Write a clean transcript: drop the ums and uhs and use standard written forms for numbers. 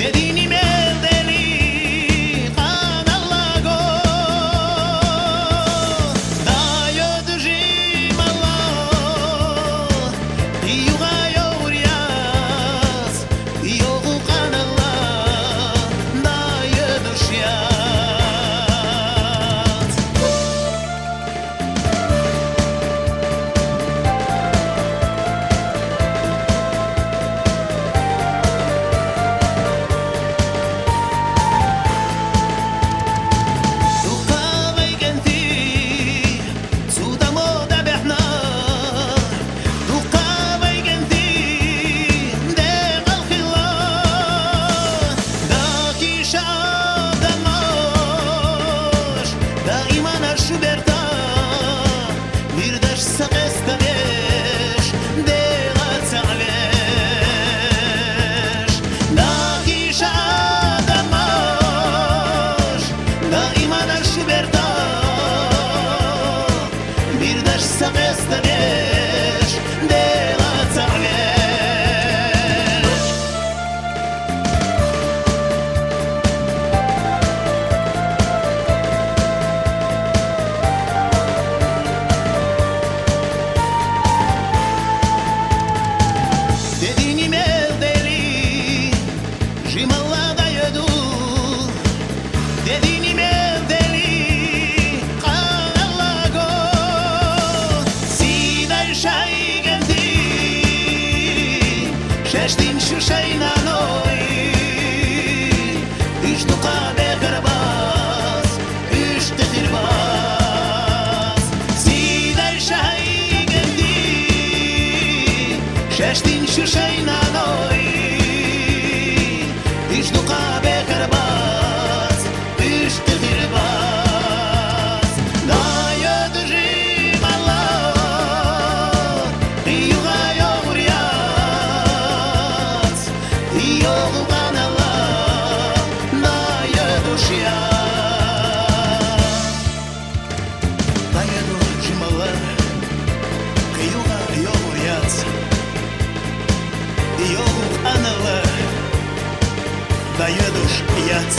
Dediğini deli kanalago Dayo držim Allah Iyuga yoğuryaz Iyogu kanallah Dayo düşyaz Știm șușeina noi Ești tu ca de gărbaz Ești te hirbaz Zidai și-ai gândit Știm șușeina noi Ești tu ca de gărbaz Ești te hirbaz Da, eu dujim Allah Iuga yoğuryaz Iyogu kanallah Dayo düşyaz Dayo dujim Allah Iuga yoğuryaz Iyogu kanallah Dayo düşyaz